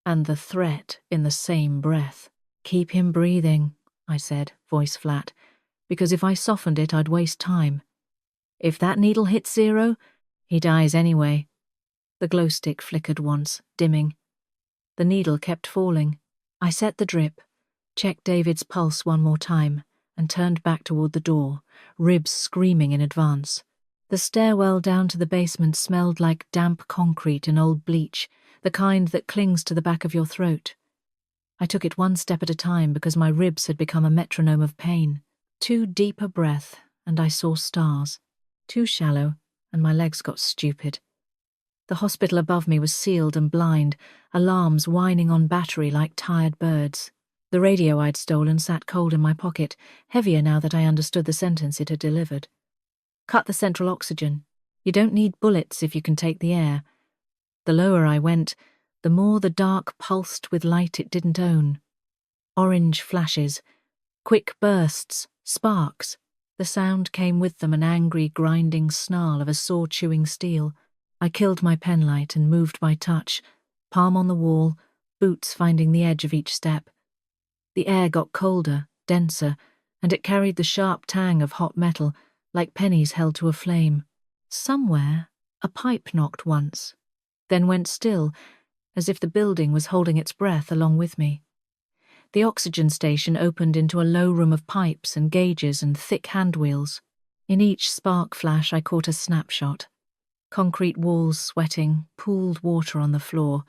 and the threat in the same breath. "Keep him breathing," I said, voice flat, because if I softened it, I'd waste time. "If that needle hits 0, he dies anyway." The glow stick flickered once, dimming. The needle kept falling. I set the drip, checked David's pulse one more time, and turned back toward the door, ribs screaming in advance. The stairwell down to the basement smelled like damp concrete and old bleach, the kind that clings to the back of your throat. I took it one step at a time because my ribs had become a metronome of pain. 2 deeper breath, and I saw stars. 2 shallow, and my legs got stupid. The hospital above me was sealed and blind, alarms whining on battery like tired birds. The radio I'd stolen sat cold in my pocket, heavier now that I understood the sentence it had delivered. "Cut the central oxygen. You don't need bullets if you can take the air." The lower I went, the more the dark pulsed with light it didn't own. Orange flashes, quick bursts, sparks. The sound came with them, an angry, grinding snarl of a saw chewing steel. I killed my penlight and moved by touch, palm on the wall, boots finding the edge of each step. The air got colder, denser, and it carried the sharp tang of hot metal, like pennies held to a flame. Somewhere, a pipe knocked once, then went still, as if the building was holding its breath along with me. The oxygen station opened into a low room of pipes and gauges and thick handwheels. In each spark flash I caught a snapshot. Concrete walls sweating, pooled water on the floor,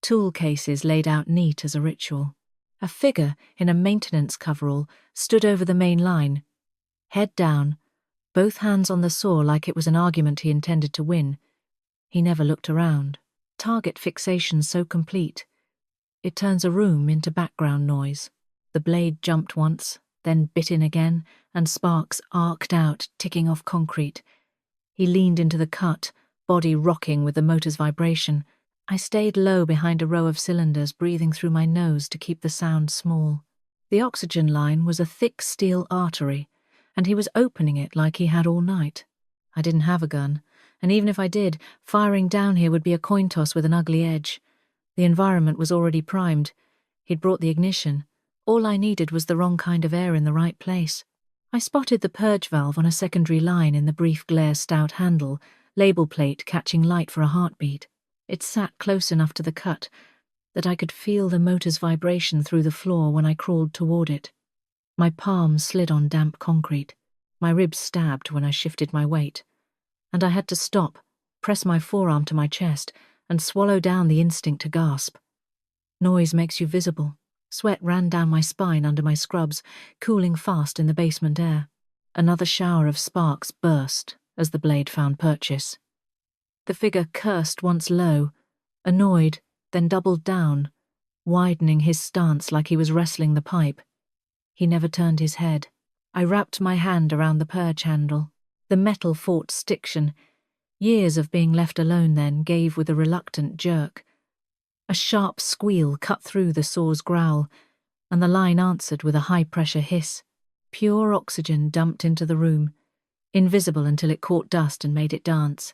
tool cases laid out neat as a ritual. A figure in a maintenance coverall stood over the main line, head down, both hands on the saw like it was an argument he intended to win. He never looked around. Target fixation so complete. It turns a room into background noise. The blade jumped once, then bit in again, and sparks arced out, ticking off concrete. He leaned into the cut, body rocking with the motor's vibration. I stayed low behind a row of cylinders, breathing through my nose to keep the sound small. The oxygen line was a thick steel artery, and he was opening it like he had all night. I didn't have a gun, and even if I did, firing down here would be a coin toss with an ugly edge. The environment was already primed. He'd brought the ignition. All I needed was the wrong kind of air in the right place. I spotted the purge valve on a secondary line in the brief glare stout handle, label plate catching light for a heartbeat. It sat close enough to the cut that I could feel the motor's vibration through the floor when I crawled toward it. My palm slid on damp concrete. My ribs stabbed when I shifted my weight. And I had to stop, press my forearm to my chest, and swallow down the instinct to gasp. Noise makes you visible. Sweat ran down my spine under my scrubs, cooling fast in the basement air. Another shower of sparks burst as the blade found purchase. The figure cursed once low, annoyed, then doubled down, widening his stance like he was wrestling the pipe. He never turned his head. I wrapped my hand around the purge handle. The metal fought stiction. Years of being left alone then gave with a reluctant jerk. A sharp squeal cut through the saw's growl, and the line answered with a high-pressure hiss. Pure oxygen dumped into the room, invisible until it caught dust and made it dance.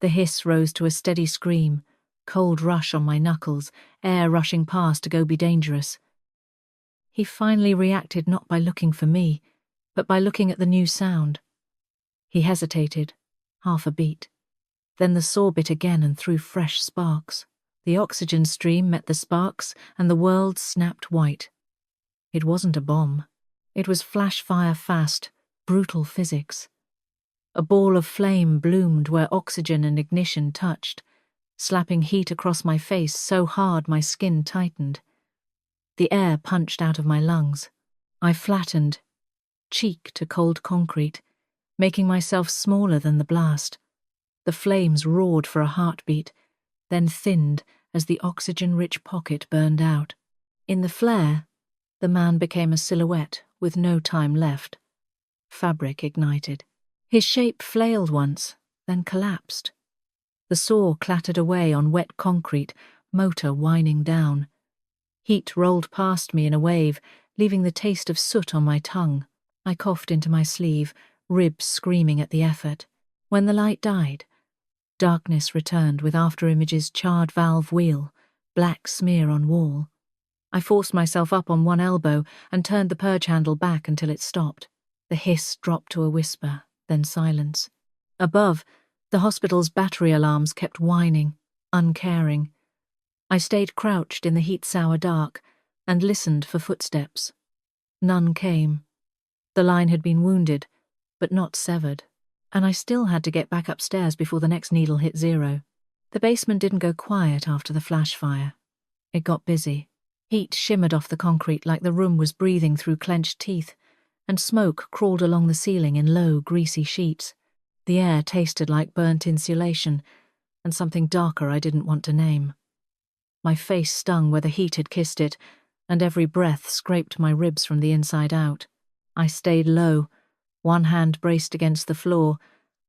The hiss rose to a steady scream, cold rush on my knuckles, air rushing past to go be dangerous. He finally reacted not by looking for me, but by looking at the new sound. He hesitated, half a beat. Then the saw bit again and threw fresh sparks. The oxygen stream met the sparks, and the world snapped white. It wasn't a bomb. It was flash-fire fast, brutal physics. A ball of flame bloomed where oxygen and ignition touched, slapping heat across my face so hard my skin tightened. The air punched out of my lungs. I flattened, cheek to cold concrete, making myself smaller than the blast. The flames roared for a heartbeat, then thinned as the oxygen-rich pocket burned out. In the flare, the man became a silhouette with no time left. Fabric ignited. His shape flailed once, then collapsed. The saw clattered away on wet concrete, motor whining down. Heat rolled past me in a wave, leaving the taste of soot on my tongue. I coughed into my sleeve, ribs screaming at the effort. When the light died, darkness returned with Afterimage's charred valve wheel, black smear on wall. I forced myself up on one elbow and turned the purge handle back until it stopped. The hiss dropped to a whisper, then silence. Above, the hospital's battery alarms kept whining, uncaring. I stayed crouched in the heat-sour dark and listened for footsteps. None came. The line had been wounded, but not severed, and I still had to get back upstairs before the next needle hit zero. The basement didn't go quiet after the flash fire. It got busy. Heat shimmered off the concrete like the room was breathing through clenched teeth, and smoke crawled along the ceiling in low, greasy sheets. The air tasted like burnt insulation, and something darker I didn't want to name. My face stung where the heat had kissed it, and every breath scraped my ribs from the inside out. I stayed low, one hand braced against the floor,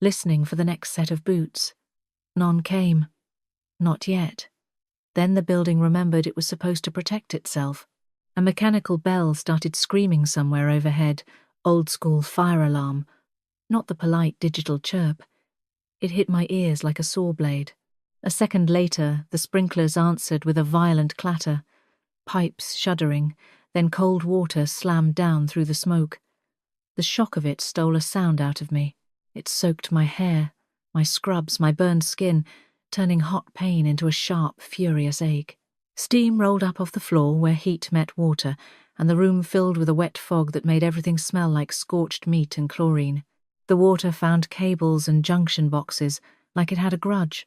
listening for the next set of boots. None came. Not yet. Then the building remembered it was supposed to protect itself. A mechanical bell started screaming somewhere overhead, old-school fire alarm, not the polite digital chirp. It hit my ears like a saw blade. A second later, the sprinklers answered with a violent clatter, pipes shuddering, then cold water slammed down through the smoke. The shock of it stole a sound out of me. It soaked my hair, my scrubs, my burned skin, turning hot pain into a sharp, furious ache. Steam rolled up off the floor where heat met water, and the room filled with a wet fog that made everything smell like scorched meat and chlorine. The water found cables and junction boxes, like it had a grudge.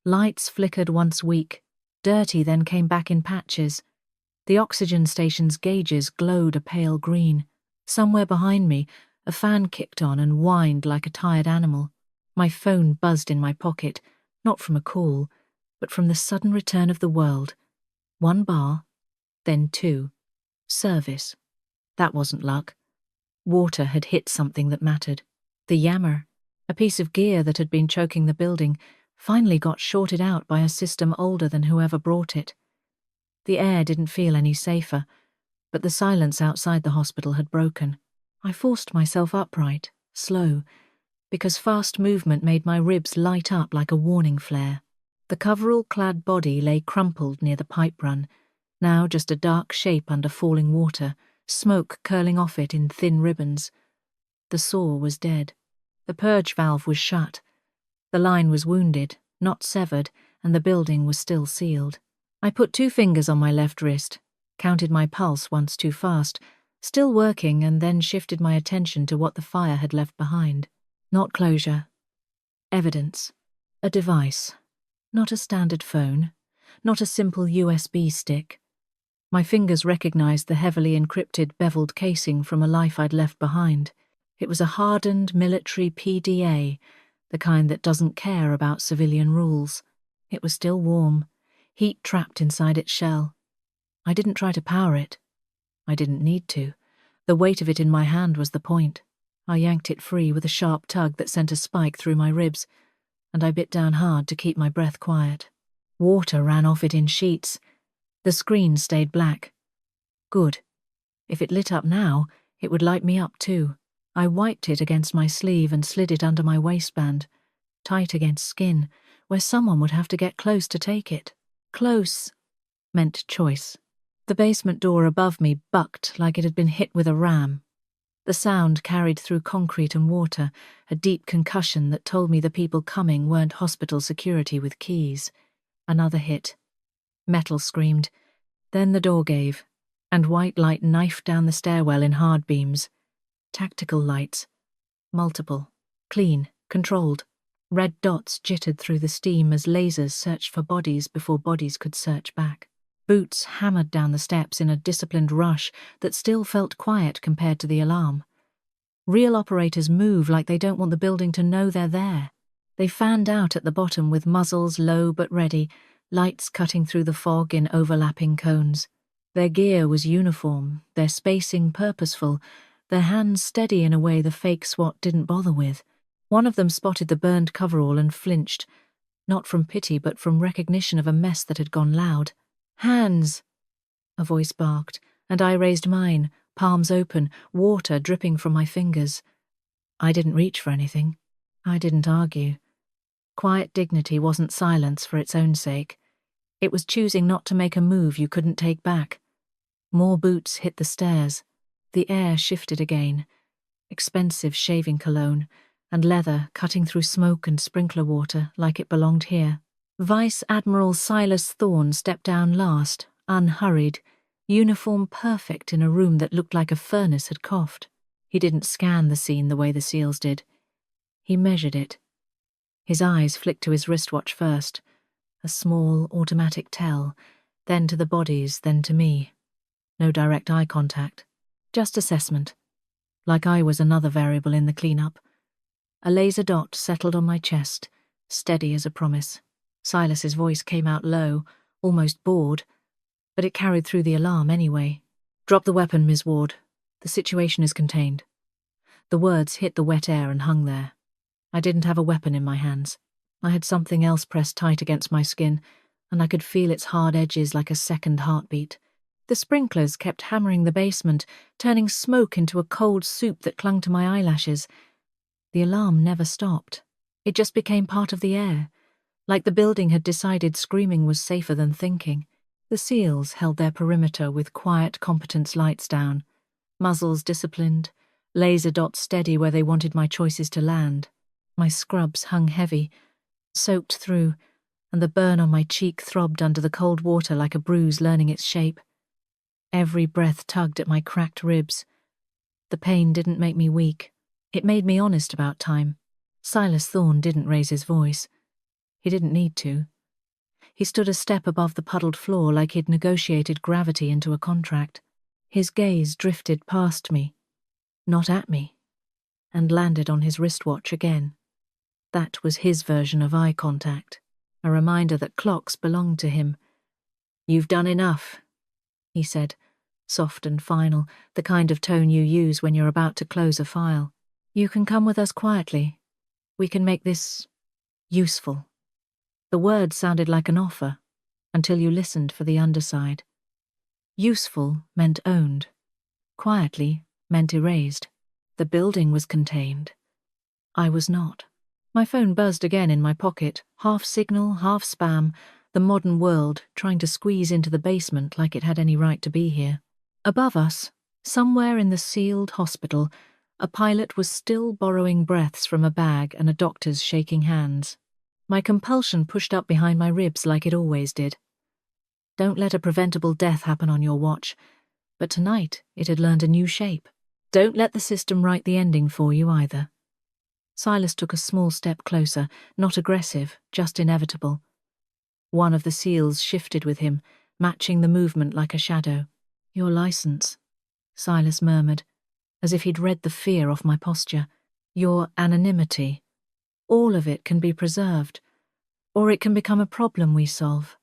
Lights flickered once weak, dirty then came back in patches. The oxygen station's gauges glowed a pale green. Somewhere behind me, a fan kicked on and whined like a tired animal. My phone buzzed in my pocket, not from a call, but from the sudden return of the world. 1 bar, then 2. Service. That wasn't luck. Water had hit something that mattered. The yammer, a piece of gear that had been choking the building, finally got shorted out by a system older than whoever brought it. The air didn't feel any safer, but the silence outside the hospital had broken. I forced myself upright, slow, because fast movement made my ribs light up like a warning flare. The coverall-clad body lay crumpled near the pipe run, now just a dark shape under falling water, smoke curling off it in thin ribbons. The saw was dead. The purge valve was shut. The line was wounded, not severed, and the building was still sealed. I put 2 fingers on my left wrist, counted my pulse once too fast, still working, and then shifted my attention to what the fire had left behind. Not closure. Evidence. A device. Not a standard phone. Not a simple USB stick. My fingers recognized the heavily encrypted beveled casing from a life I'd left behind. It was a hardened military PDA, the kind that doesn't care about civilian rules. It was still warm, heat trapped inside its shell. I didn't try to power it. I didn't need to. The weight of it in my hand was the point. I yanked it free with a sharp tug that sent a spike through my ribs, and I bit down hard to keep my breath quiet. Water ran off it in sheets. The screen stayed black. Good. If it lit up now, it would light me up too. I wiped it against my sleeve and slid it under my waistband, tight against skin, where someone would have to get close to take it. Close meant choice. The basement door above me bucked like it had been hit with a ram. The sound carried through concrete and water, a deep concussion that told me the people coming weren't hospital security with keys. Another hit. Metal screamed. Then the door gave, and white light knifed down the stairwell in hard beams. Tactical lights. Multiple. Clean. Controlled. Red dots jittered through the steam as lasers searched for bodies before bodies could search back. Boots hammered down the steps in a disciplined rush that still felt quiet compared to the alarm. Real operators move like they don't want the building to know they're there. They fanned out at the bottom with muzzles low but ready, lights cutting through the fog in overlapping cones. Their gear was uniform, their spacing purposeful, their hands steady in a way the fake SWAT didn't bother with. One of them spotted the burned coverall and flinched, not from pity but from recognition of a mess that had gone loud. "Hands!" a voice barked, and I raised mine, palms open, water dripping from my fingers. I didn't reach for anything. I didn't argue. Quiet dignity wasn't silence for its own sake. It was choosing not to make a move you couldn't take back. More boots hit the stairs. The air shifted again. Expensive shaving cologne, and leather cutting through smoke and sprinkler water like it belonged here. Vice Admiral Silas Thorne stepped down last, unhurried, uniform perfect in a room that looked like a furnace had coughed. He didn't scan the scene the way the SEALs did. He measured it. His eyes flicked to his wristwatch first, a small automatic tell, then to the bodies, then to me. No direct eye contact, just assessment. Like I was another variable in the cleanup. A laser dot settled on my chest, steady as a promise. Silas's voice came out low, almost bored, but it carried through the alarm anyway. "Drop the weapon, Ms. Ward. The situation is contained." The words hit the wet air and hung there. I didn't have a weapon in my hands. I had something else pressed tight against my skin, and I could feel its hard edges like a second heartbeat. The sprinklers kept hammering the basement, turning smoke into a cold soup that clung to my eyelashes. The alarm never stopped. It just became part of the air, like the building had decided screaming was safer than thinking. The SEALs held their perimeter with quiet competence lights down, muzzles disciplined, laser dots steady where they wanted my choices to land. My scrubs hung heavy, soaked through, and the burn on my cheek throbbed under the cold water like a bruise learning its shape. Every breath tugged at my cracked ribs. The pain didn't make me weak. It made me honest about time. Silas Thorne didn't raise his voice. He didn't need to. He stood a step above the puddled floor like he'd negotiated gravity into a contract. His gaze drifted past me, not at me, and landed on his wristwatch again. That was his version of eye contact, a reminder that clocks belonged to him. "You've done enough," he said, soft and final, the kind of tone you use when you're about to close a file. "You can come with us quietly. We can make this useful." The word sounded like an offer, until you listened for the underside. Useful meant owned. Quietly meant erased. The building was contained. I was not. My phone buzzed again in my pocket, half signal, half spam, the modern world trying to squeeze into the basement like it had any right to be here. Above us, somewhere in the sealed hospital, a pilot was still borrowing breaths from a bag and a doctor's shaking hands. My compulsion pushed up behind my ribs like it always did. Don't let a preventable death happen on your watch, but tonight it had learned a new shape. Don't let the system write the ending for you either. Silas took a small step closer, not aggressive, just inevitable. One of the SEALs shifted with him, matching the movement like a shadow. "Your license," Silas murmured, as if he'd read the fear off my posture. "Your anonymity. All of it can be preserved, or it can become a problem we solve."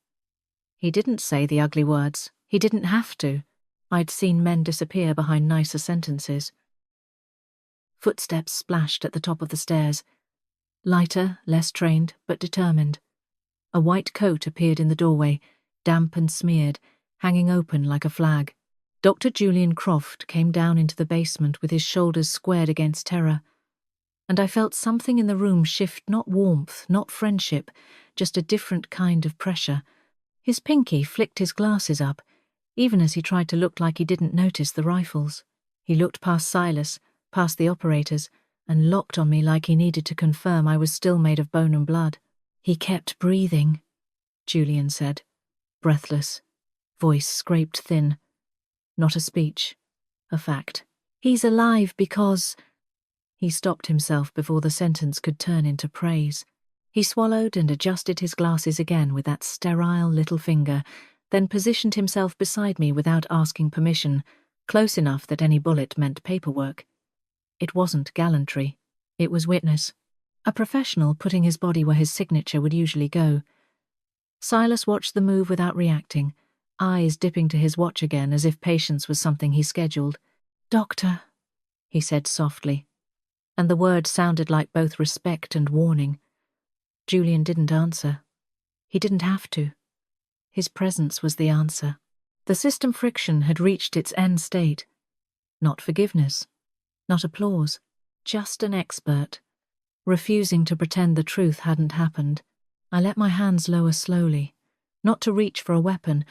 He didn't say the ugly words. He didn't have to. I'd seen men disappear behind nicer sentences. Footsteps splashed at the top of the stairs. Lighter, less trained, but determined. A white coat appeared in the doorway, damp and smeared, hanging open like a flag. Dr. Julian Croft came down into the basement with his shoulders squared against terror, and I felt something in the room shift, not warmth, not friendship, just a different kind of pressure. His pinky flicked his glasses up, even as he tried to look like he didn't notice the rifles. He looked past Silas, past the operators, and locked on me like he needed to confirm I was still made of bone and blood. "He kept breathing," Julian said, breathless, voice scraped thin. Not a speech, a fact. "He's alive because—" He stopped himself before the sentence could turn into praise. He swallowed and adjusted his glasses again with that sterile little finger, then positioned himself beside me without asking permission, close enough that any bullet meant paperwork. It wasn't gallantry. It was witness. A professional putting his body where his signature would usually go. Silas watched the move without reacting, eyes dipping to his watch again as if patience was something he scheduled. "Doctor," he said softly, and the word sounded like both respect and warning. Julian didn't answer. He didn't have to. His presence was the answer. The system friction had reached its end state. Not forgiveness, not applause, just an expert, refusing to pretend the truth hadn't happened. I let my hands lower slowly, not to reach for a weapon,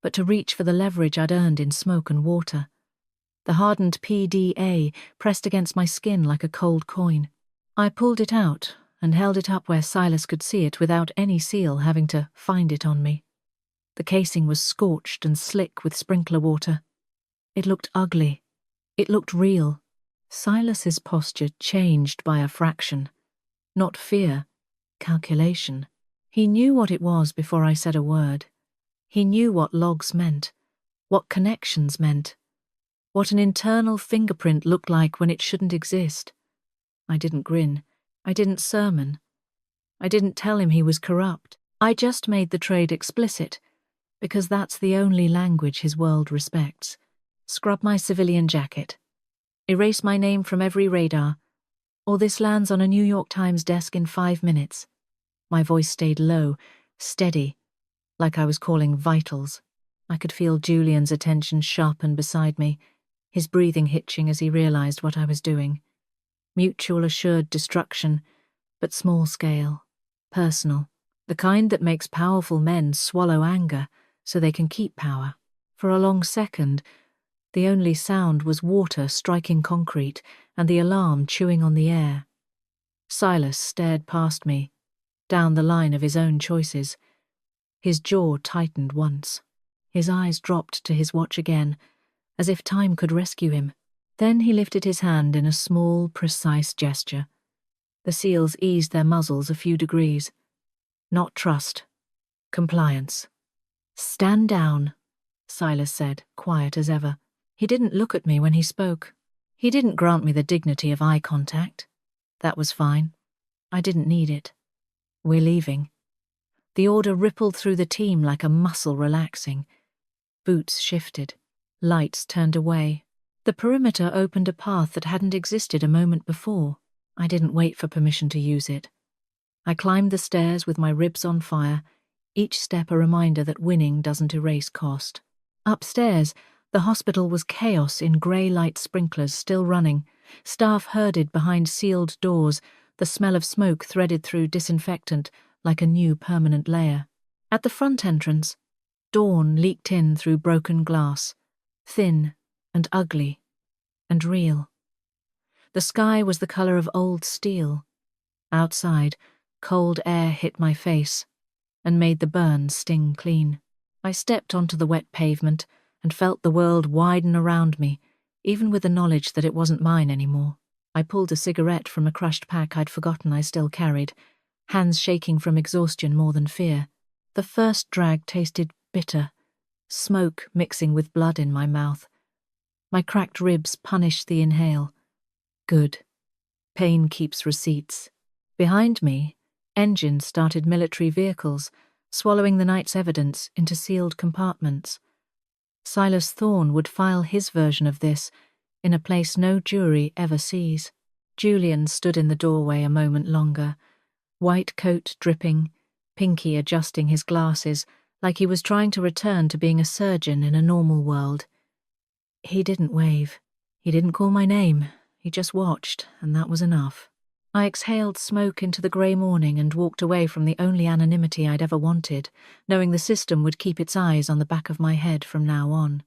but to reach for the leverage I'd earned in smoke and water. The hardened PDA pressed against my skin like a cold coin. I pulled it out and held it up where Silas could see it without any seal having to find it on me. The casing was scorched and slick with sprinkler water. It looked ugly. It looked real. Silas's posture changed by a fraction. Not fear, calculation. He knew what it was before I said a word. He knew what logs meant, what connections meant, what an internal fingerprint looked like when it shouldn't exist. I didn't grin. I didn't sermon. I didn't tell him he was corrupt. I just made the trade explicit, because that's the only language his world respects. Scrub my civilian jacket. Erase my name from every radar, or this lands on a New York Times desk in 5 minutes. My voice stayed low, steady, like I was calling vitals. I could feel Julian's attention sharpen beside me, his breathing hitching as he realized what I was doing. Mutual assured destruction, but small scale, personal, the kind that makes powerful men swallow anger so they can keep power. For a long second, the only sound was water striking concrete and the alarm chewing on the air. Silas stared past me, down the line of his own choices. His jaw tightened once. His eyes dropped to his watch again, as if time could rescue him. Then he lifted his hand in a small, precise gesture. The seals eased their muzzles a few degrees. Not trust. Compliance. "Stand down," Silas said, quiet as ever. He didn't look at me when he spoke. He didn't grant me the dignity of eye contact. That was fine. I didn't need it. "We're leaving." The order rippled through the team like a muscle relaxing. Boots shifted. Lights turned away. The perimeter opened a path that hadn't existed a moment before. I didn't wait for permission to use it. I climbed the stairs with my ribs on fire, each step a reminder that winning doesn't erase cost. Upstairs, the hospital was chaos in grey light sprinklers still running, staff herded behind sealed doors, the smell of smoke threaded through disinfectant like a new permanent layer. At the front entrance, dawn leaked in through broken glass, thin and ugly and real. The sky was the colour of old steel. Outside, cold air hit my face and made the burn sting clean. I stepped onto the wet pavement and felt the world widen around me, even with the knowledge that it wasn't mine anymore. I pulled a cigarette from a crushed pack I'd forgotten I still carried, hands shaking from exhaustion more than fear. The first drag tasted bitter, smoke mixing with blood in my mouth. My cracked ribs punished the inhale. Good. Pain keeps receipts. Behind me, engines started military vehicles, swallowing the night's evidence into sealed compartments. Silas Thorne would file his version of this in a place no jury ever sees. Julian stood in the doorway a moment longer, white coat dripping, Pinky adjusting his glasses like he was trying to return to being a surgeon in a normal world. He didn't wave. He didn't call my name. He just watched, and that was enough. I exhaled smoke into the grey morning and walked away from the only anonymity I'd ever wanted, knowing the system would keep its eyes on the back of my head from now on.